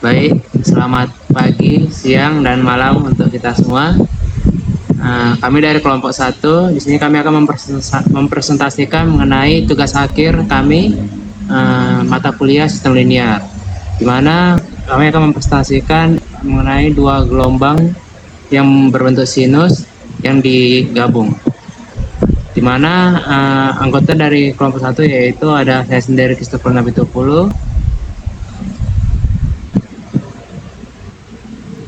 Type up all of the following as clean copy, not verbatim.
Baik, selamat pagi, siang, dan malam untuk kita semua. Kami dari kelompok 1, di sini kami akan mempresentasikan mengenai tugas akhir kami mata kuliah sistem linear, di mana kami akan mempresentasikan mengenai dua gelombang yang berbentuk sinus yang digabung, di mana anggota dari kelompok 1 yaitu ada saya sendiri Christopher Nabitupulu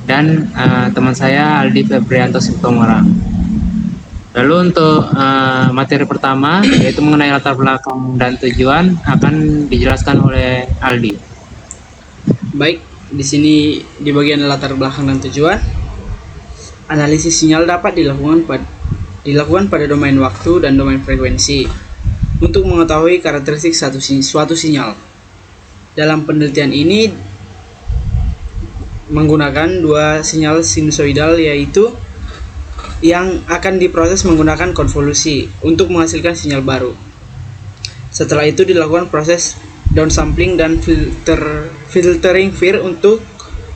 dan teman saya Aldi Febrianto Siptomora. Lalu untuk materi pertama yaitu mengenai latar belakang dan tujuan akan dijelaskan oleh Aldi. Baik, di sini di bagian latar belakang dan tujuan, analisis sinyal dapat dilakukan pada domain waktu dan domain frekuensi untuk mengetahui karakteristik suatu sinyal. Dalam penelitian ini menggunakan dua sinyal sinusoidal, yaitu yang akan diproses menggunakan konvolusi untuk menghasilkan sinyal baru. Setelah itu dilakukan proses downsampling dan filtering FIR untuk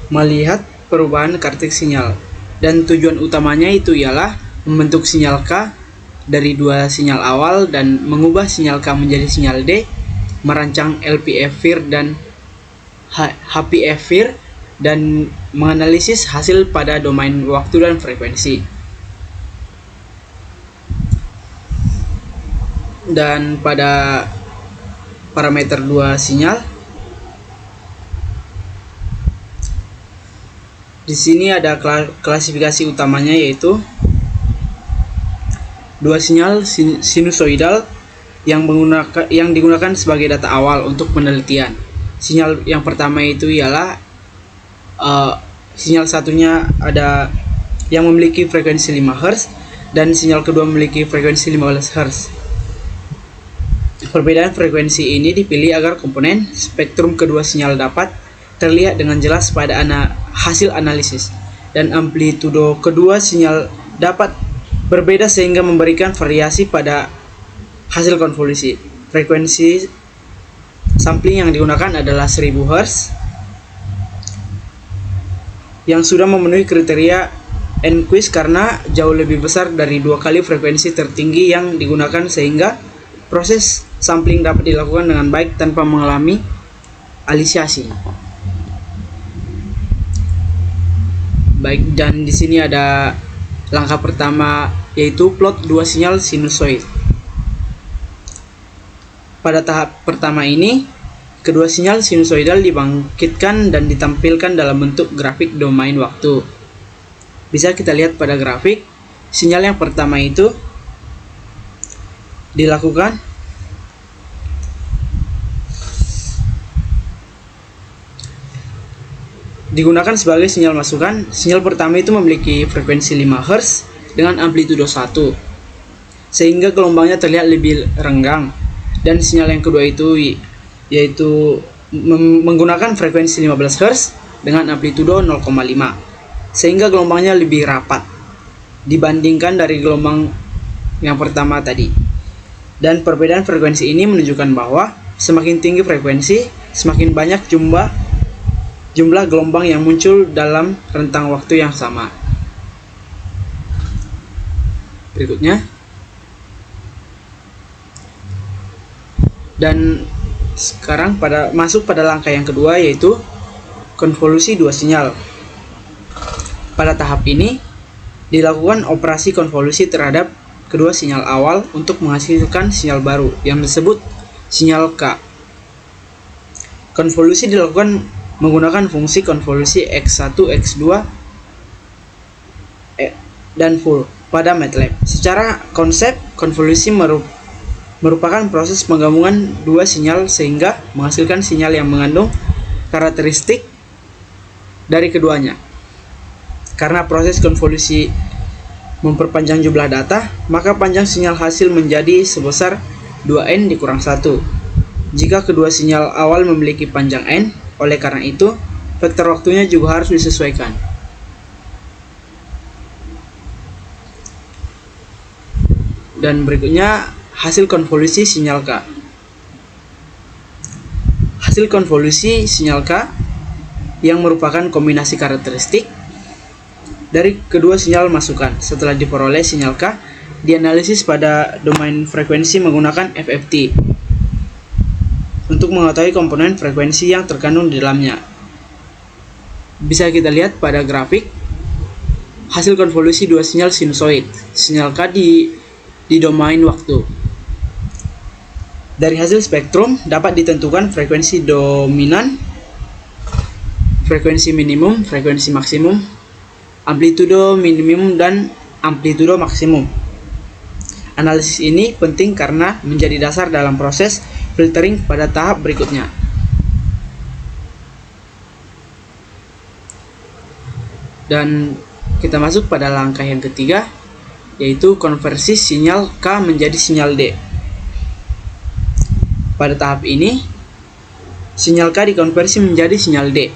melihat perubahan karakteristik sinyal. Dan tujuan utamanya itu ialah membentuk sinyal K dari dua sinyal awal dan mengubah sinyal K menjadi sinyal D, merancang LPF FIR dan HPF FIR, dan menganalisis hasil pada domain waktu dan frekuensi. Dan pada parameter dua sinyal, di sini ada klasifikasi utamanya, yaitu dua sinyal sinusoidal yang digunakan sebagai data awal untuk penelitian. Sinyal yang pertama itu ialah sinyal satunya ada yang memiliki frekuensi 5 Hz dan sinyal kedua memiliki frekuensi 15 Hz. Perbedaan frekuensi ini dipilih agar komponen spektrum kedua sinyal dapat terlihat dengan jelas pada hasil analisis, dan amplitudo kedua sinyal dapat berbeda sehingga memberikan variasi pada hasil konvolusi. Frekuensi sampling yang digunakan adalah 1000 Hz yang sudah memenuhi kriteria NQuist karena jauh lebih besar dari 2 kali frekuensi tertinggi yang digunakan, sehingga proses sampling dapat dilakukan dengan baik tanpa mengalami alisiasi. Baik, dan di sini ada langkah pertama, yaitu plot dua sinyal sinusoid. Pada tahap pertama ini, kedua sinyal sinusoidal dibangkitkan dan ditampilkan dalam bentuk grafik domain waktu. Bisa kita lihat pada grafik, sinyal yang pertama itu digunakan sebagai sinyal masukan. Sinyal pertama itu memiliki frekuensi 5 Hz dengan amplitudo 1, sehingga gelombangnya terlihat lebih renggang. Dan sinyal yang kedua itu yaitu menggunakan frekuensi 15 Hz dengan amplitudo 0,5, sehingga gelombangnya lebih rapat dibandingkan dari gelombang yang pertama tadi. Dan perbedaan frekuensi ini menunjukkan bahwa semakin tinggi frekuensi, semakin banyak jumlah gelombang yang muncul dalam rentang waktu yang sama. Berikutnya, dan sekarang masuk pada langkah yang kedua, yaitu konvolusi dua sinyal. Pada tahap ini dilakukan operasi konvolusi terhadap kedua sinyal awal untuk menghasilkan sinyal baru yang disebut sinyal K. Konvolusi dilakukan menggunakan fungsi konvolusi X1, X2, dan full pada MATLAB. Secara konsep, konvolusi merupakan proses penggabungan dua sinyal sehingga menghasilkan sinyal yang mengandung karakteristik dari keduanya. Karena proses konvolusi memperpanjang jumlah data, maka panjang sinyal hasil menjadi sebesar 2n dikurang 1. Jika kedua sinyal awal memiliki panjang n, oleh karena itu, vektor waktunya juga harus disesuaikan. Dan berikutnya, hasil konvolusi sinyal K. Hasil konvolusi sinyal K yang merupakan kombinasi karakteristik dari kedua sinyal masukan. Setelah diperoleh, sinyal K dianalisis pada domain frekuensi menggunakan FFT untuk mengetahui komponen frekuensi yang terkandung di dalamnya. Bisa kita lihat pada grafik hasil konvolusi dua sinyal sinusoid, sinyal K di domain waktu. Dari hasil spektrum dapat ditentukan frekuensi dominan, frekuensi minimum, frekuensi maksimum, amplitudo minimum, dan amplitudo maksimum. Analisis ini penting karena menjadi dasar dalam proses filtering pada tahap berikutnya. Dan kita masuk pada langkah yang ketiga, yaitu konversi sinyal K menjadi sinyal D. Pada tahap ini, sinyal K dikonversi menjadi sinyal D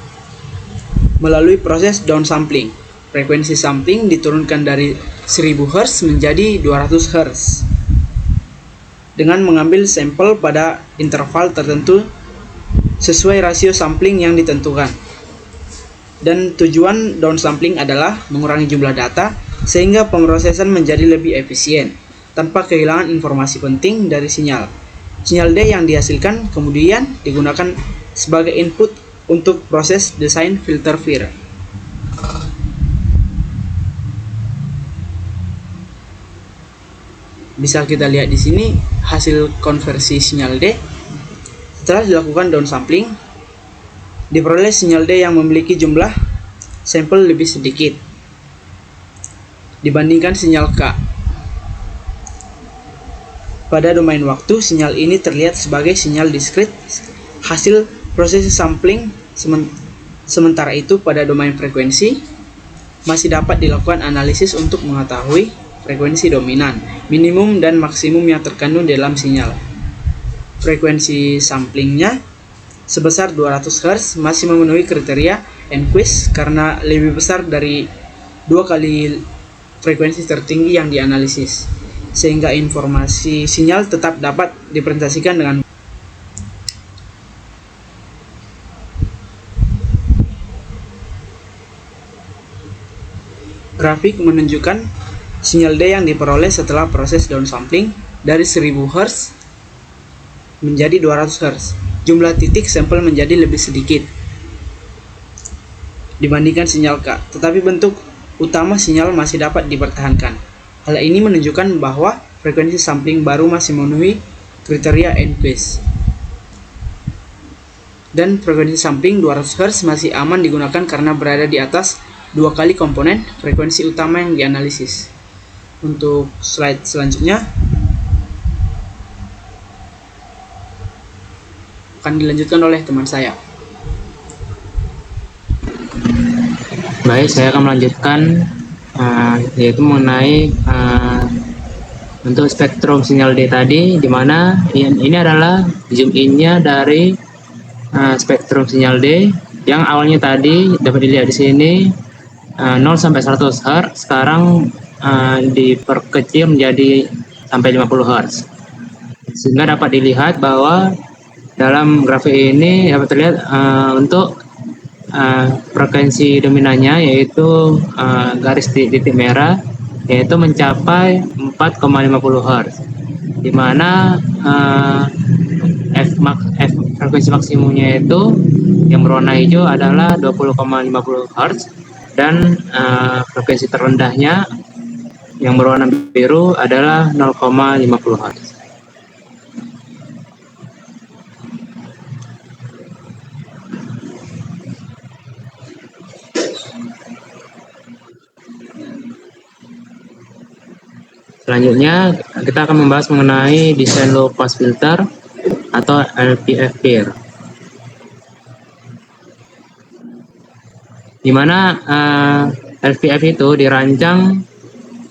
melalui proses downsampling. Frekuensi sampling diturunkan dari 1000 Hz menjadi 200 Hz dengan mengambil sampel pada interval tertentu sesuai rasio sampling yang ditentukan. Dan tujuan downsampling adalah mengurangi jumlah data sehingga pemrosesan menjadi lebih efisien tanpa kehilangan informasi penting dari sinyal. Sinyal D yang dihasilkan kemudian digunakan sebagai input untuk proses desain filter FIR. Bisa kita lihat di sini hasil konversi sinyal D. Setelah dilakukan downsampling, diperoleh sinyal D yang memiliki jumlah sampel lebih sedikit dibandingkan sinyal K. Pada domain waktu, sinyal ini terlihat sebagai sinyal diskrit hasil proses sampling. Sementara itu, pada domain frekuensi, masih dapat dilakukan analisis untuk mengetahui frekuensi dominan, minimum, dan maksimum yang terkandung dalam sinyal. Frekuensi samplingnya sebesar 200 Hz masih memenuhi kriteria Nyquist karena lebih besar dari 2 kali frekuensi tertinggi yang dianalisis, sehingga informasi sinyal tetap dapat dipresentasikan dengan grafik menunjukkan sinyal D yang diperoleh setelah proses downsampling dari 1000 Hz menjadi 200 Hz. Jumlah titik sampel menjadi lebih sedikit dibandingkan sinyal K, tetapi bentuk utama sinyal masih dapat dipertahankan. Hal ini menunjukkan bahwa frekuensi sampling baru masih memenuhi kriteria Nyquist. Dan frekuensi sampling 200 Hz masih aman digunakan karena berada di atas 2 kali komponen frekuensi utama yang dianalisis. Untuk slide selanjutnya akan dilanjutkan oleh teman saya. Baik, saya akan melanjutkan yaitu mengenai untuk spektrum sinyal D tadi, di mana ini adalah zoom in-nya dari spektrum sinyal D yang awalnya tadi dapat dilihat di sini 0 sampai 100 Hz, sekarang diperkecil menjadi sampai 50 Hz. Sehingga dapat dilihat bahwa dalam grafik ini dapat terlihat untuk frekuensi dominannya yaitu garis titik merah, yaitu mencapai 4,50 Hz, di mana frekuensi maksimumnya itu yang berwarna hijau adalah 20,50 Hz dan frekuensi terendahnya yang berwarna biru adalah 0,50 Hz. Selanjutnya kita akan membahas mengenai desain low pass filter atau LPFP, di mana LPF itu dirancang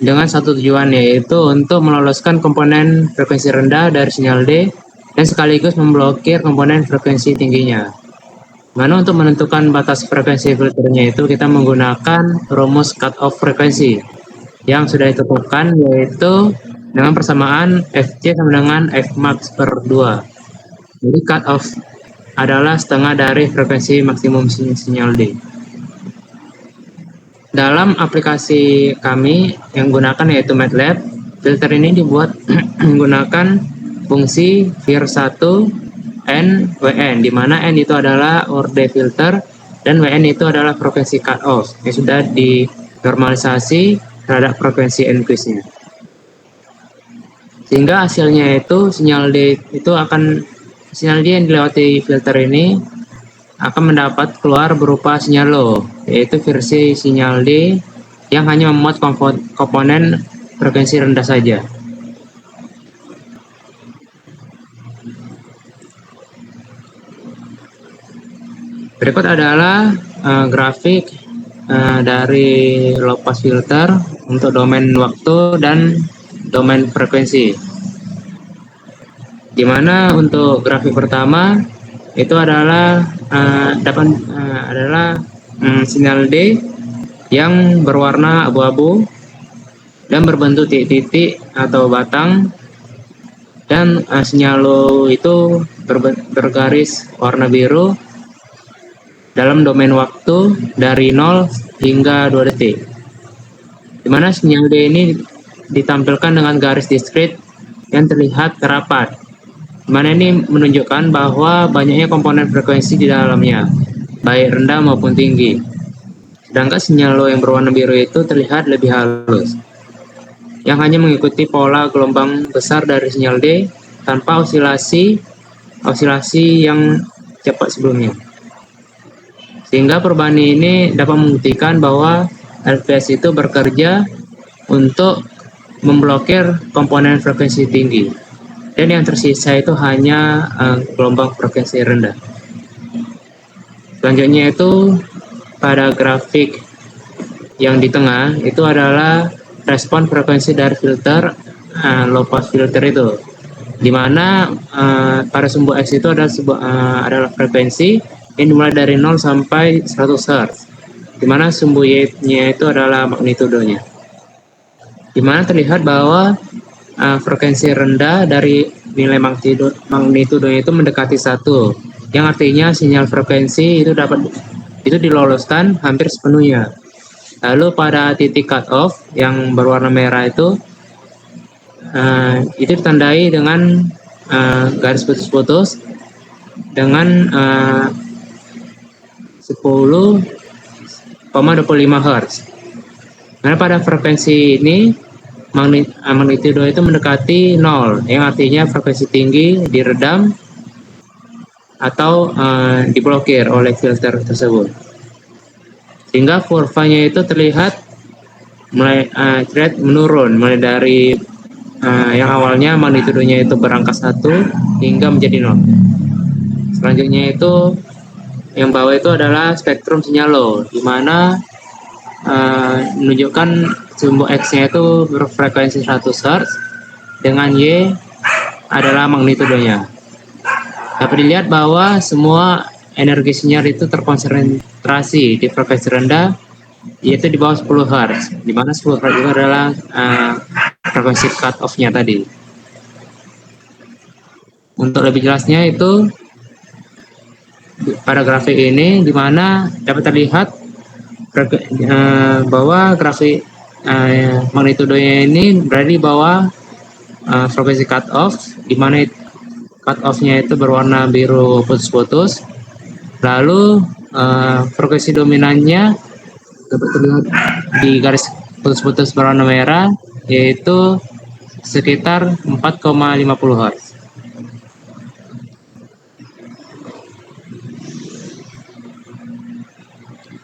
dengan satu tujuan, yaitu untuk meloloskan komponen frekuensi rendah dari sinyal D dan sekaligus memblokir komponen frekuensi tingginya. Mana untuk menentukan batas frekuensi filternya itu kita menggunakan rumus cut-off frekuensi yang sudah ditentukan, yaitu dengan persamaan Fc sama dengan Fmax per 2. Jadi cut-off adalah setengah dari frekuensi maksimum sinyal D. Dalam aplikasi kami yang gunakan yaitu MATLAB, filter ini dibuat menggunakan fungsi vir1 n wn, di mana n itu adalah order filter dan wn itu adalah frekuensi cutoff yang sudah dinormalisasi terhadap frekuensi increase-nya. Sehingga hasilnya itu sinyal D yang dilewati filter ini akan mendapat keluar berupa sinyal low, yaitu versi sinyal D yang hanya memuat komponen frekuensi rendah saja. Berikut adalah grafik dari low pass filter untuk domain waktu dan domain frekuensi. Di mana untuk grafik pertama itu adalah sinyal D yang berwarna abu-abu dan berbentuk titik-titik atau batang, dan sinyal low itu bergaris warna biru dalam domain waktu dari 0 hingga 2 detik. Di mana sinyal D ini ditampilkan dengan garis diskrit yang terlihat rapat, mana ini menunjukkan bahwa banyaknya komponen frekuensi di dalamnya, baik rendah maupun tinggi. Sedangkan sinyal low yang berwarna biru itu terlihat lebih halus, yang hanya mengikuti pola gelombang besar dari sinyal D tanpa osilasi yang cepat sebelumnya. Sehingga perubahan ini dapat membuktikan bahwa LPS itu bekerja untuk memblokir komponen frekuensi tinggi, dan yang tersisa itu hanya gelombang frekuensi rendah. Selanjutnya itu pada grafik yang di tengah itu adalah respon frekuensi dari filter low pass filter itu, di mana pada sumbu X itu adalah frekuensi yang dimulai dari 0 sampai 100 Hz, di mana sumbu Y-nya itu adalah magnitudonya, di mana terlihat bahwa frekuensi rendah dari nilai magnitudonya itu mendekati 1, yang artinya sinyal frekuensi itu diloloskan hampir sepenuhnya. Lalu pada titik cut off yang berwarna merah itu ditandai dengan garis putus-putus dengan 10,25 Hz. Karena pada frekuensi ini magnitudo itu mendekati 0, yang artinya frekuensi tinggi diredam atau diblokir oleh filter tersebut. Sehingga kurvanya itu terlihat menurun mulai dari yang awalnya magnitudonya itu berangka 1 hingga menjadi 0. Selanjutnya itu yang bawah itu adalah spektrum sinyal low, di mana menunjukkan sumbu X-nya itu berfrekuensi 100 Hz dengan Y adalah magnitudonya. Dapat dilihat bahwa semua energi sinyal itu terkonsentrasi di frekuensi rendah, yaitu di bawah 10 Hz, di mana 10 Hz itu adalah frekuensi cut off-nya tadi. Untuk lebih jelasnya itu pada grafik ini, di mana dapat terlihat bahwa grafik magnitudonya ini berada di bawah frekuensi cut off, di mana cut off-nya itu berwarna biru putus-putus. Lalu frekuensi dominannya dapat terlihat di garis putus-putus berwarna merah, yaitu sekitar 4,50 Hz.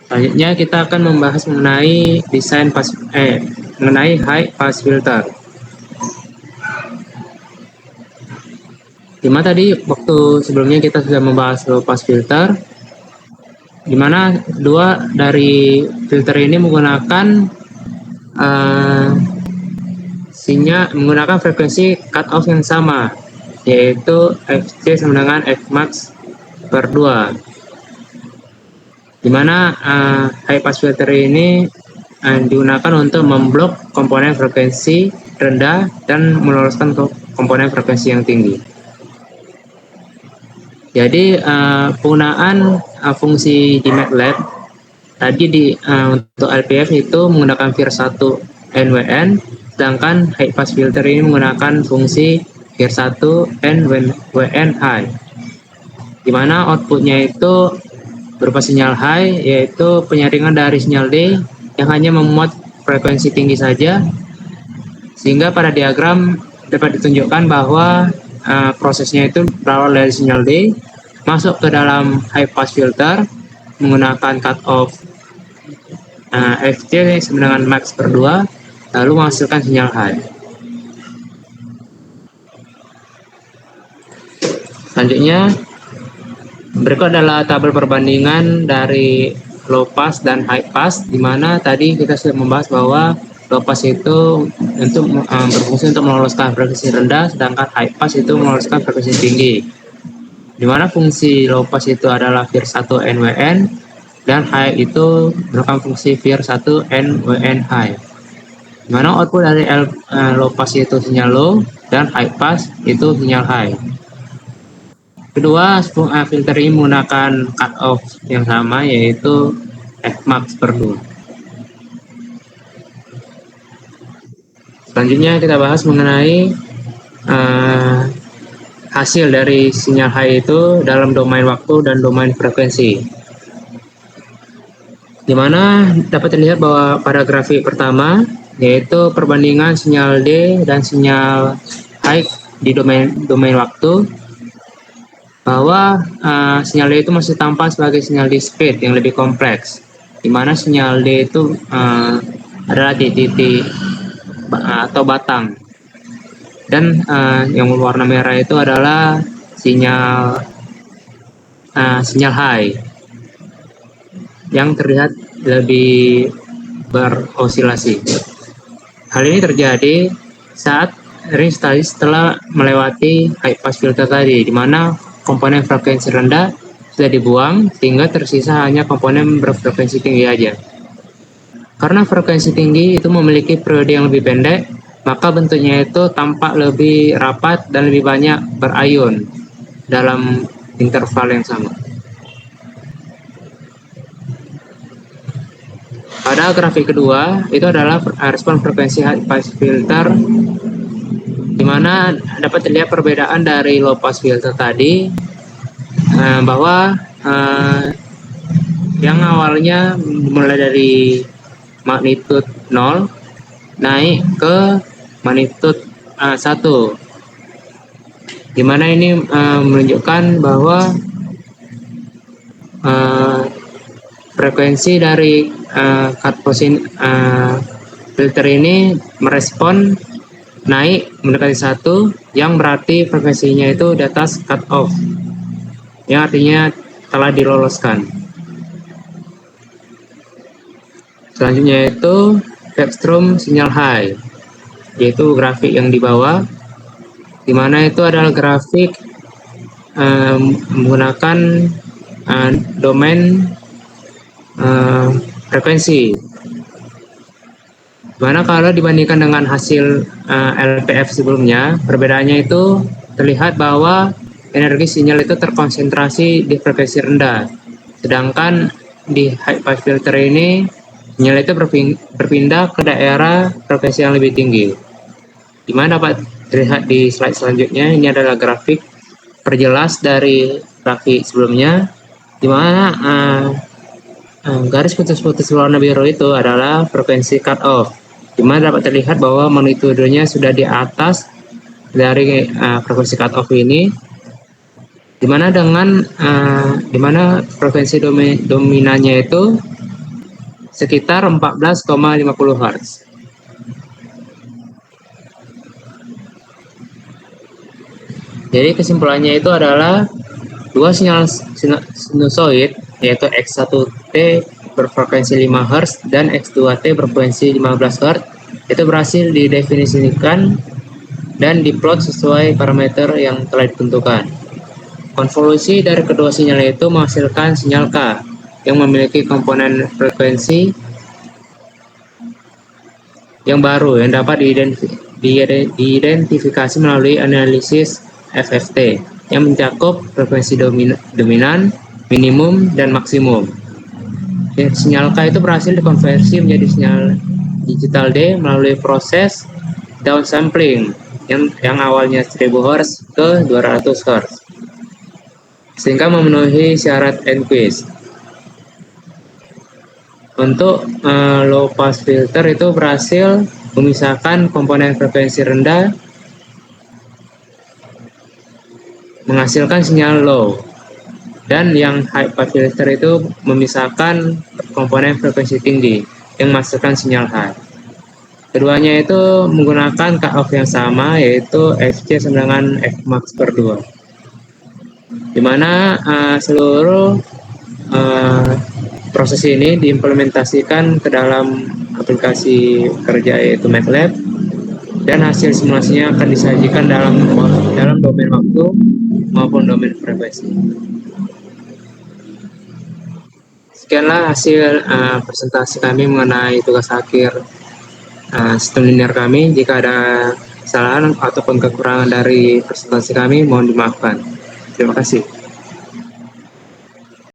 Selanjutnya kita akan membahas mengenai mengenai high pass filter. Dimana tadi waktu sebelumnya kita sudah membahas low pass filter, dimana dua dari filter ini menggunakan menggunakan frekuensi cut off yang sama, yaitu Fc sama dengan Fmax per 2. Di mana high pass filter ini digunakan untuk memblok komponen frekuensi rendah dan meloloskan komponen frekuensi yang tinggi. Jadi penggunaan fungsi di MATLAB tadi untuk LPF itu menggunakan vir1 NWN, sedangkan high pass filter ini menggunakan fungsi vir1 NWN high, di mana outputnya itu berupa sinyal high, yaitu penyaringan dari sinyal D yang hanya memuat frekuensi tinggi saja, sehingga pada diagram dapat ditunjukkan bahwa prosesnya itu berawal dari sinyal D masuk ke dalam high pass filter menggunakan cut off FC sama dengan max per 2, lalu menghasilkan sinyal high. Selanjutnya, berikut adalah tabel perbandingan dari low pass dan high pass, di mana tadi kita sudah membahas bahwa low pass itu berfungsi untuk meloloskan frekuensi rendah, sedangkan high pass itu meloloskan frekuensi tinggi. Di mana fungsi low pass itu adalah vir1 NWN dan high itu merupakan fungsi vir1 NWN high. Di mana output dari low pass itu sinyal low dan high pass itu sinyal high. Kedua, filter ini menggunakan cut off yang sama, yaitu Fmax per 2. Selanjutnya kita bahas mengenai hasil dari sinyal high itu dalam domain waktu dan domain frekuensi, di mana dapat terlihat bahwa pada grafik pertama yaitu perbandingan sinyal D dan sinyal high di domain waktu, bahwa sinyal D itu masih tampak sebagai sinyal discrete yang lebih kompleks, di mana sinyal D itu adalah di titik atau batang, dan yang berwarna merah itu adalah sinyal high yang terlihat lebih berosilasi. Hal ini terjadi saat range tadi setelah melewati high pass filter tadi, di mana komponen frekuensi rendah sudah dibuang sehingga tersisa hanya komponen berfrekuensi tinggi aja. Karena frekuensi tinggi itu memiliki periode yang lebih pendek, maka bentuknya itu tampak lebih rapat dan lebih banyak berion dalam interval yang sama. Pada grafik kedua, itu adalah respon frekuensi high pass filter, di mana dapat terlihat perbedaan dari low pass filter tadi, bahwa yang awalnya mulai dari magnitude 0 naik ke magnitude 1, di mana ini menunjukkan bahwa frekuensi dari cut filter ini merespon naik mendekati 1, yang berarti frekuensinya itu di atas cut off, yang artinya telah diloloskan. Selanjutnya itu spectrum sinyal high, yaitu grafik yang di bawah, di mana itu adalah grafik menggunakan domain frekuensi, dimana kalau dibandingkan dengan hasil LPF sebelumnya, perbedaannya itu terlihat bahwa energi sinyal itu terkonsentrasi di frekuensi rendah, sedangkan di high pass filter ini sinyal itu berpindah ke daerah frekuensi yang lebih tinggi. Dimana dapat terlihat di slide selanjutnya, ini adalah grafik perjelas dari grafik sebelumnya, dimana garis putus-putus warna biru itu adalah frekuensi cut off, dimana dapat terlihat bahwa magnitudenya sudah di atas dari frekuensi cut off ini, dimana frekuensi dominannya itu sekitar 14,50 Hz. Jadi kesimpulannya itu adalah dua sinyal sinusoid, yaitu X1T berfrekuensi 5 Hz dan X2T berfrekuensi 15 Hz, itu berhasil didefinisikan dan diplot sesuai parameter yang telah ditentukan. Konvolusi dari kedua sinyal itu menghasilkan sinyal K yang memiliki komponen frekuensi yang baru yang dapat diidentifikasi melalui analisis FFT. yang mencakup frekuensi dominan, minimum, dan maksimum. Sinyal K itu berhasil dikonversi menjadi sinyal digital D melalui proses downsampling yang awalnya 1000 Hz ke 200 Hz, sehingga memenuhi syarat Nyquist. Untuk low pass filter itu berhasil memisahkan komponen frekuensi rendah menghasilkan sinyal low, dan yang high pass filter itu memisahkan komponen frekuensi tinggi yang menghasilkan sinyal high. Keduanya itu menggunakan cutoff yang sama, yaitu Fc sama dengan Fmax per 2, di mana seluruh proses ini diimplementasikan ke dalam aplikasi kerja yaitu MATLAB, dan hasil simulasinya akan disajikan dalam domain waktu maupun domain frekuensi. Sekianlah hasil presentasi kami mengenai tugas akhir sistem linear kami. Jika ada kesalahan ataupun kekurangan dari presentasi kami, mohon dimaafkan. Terima kasih.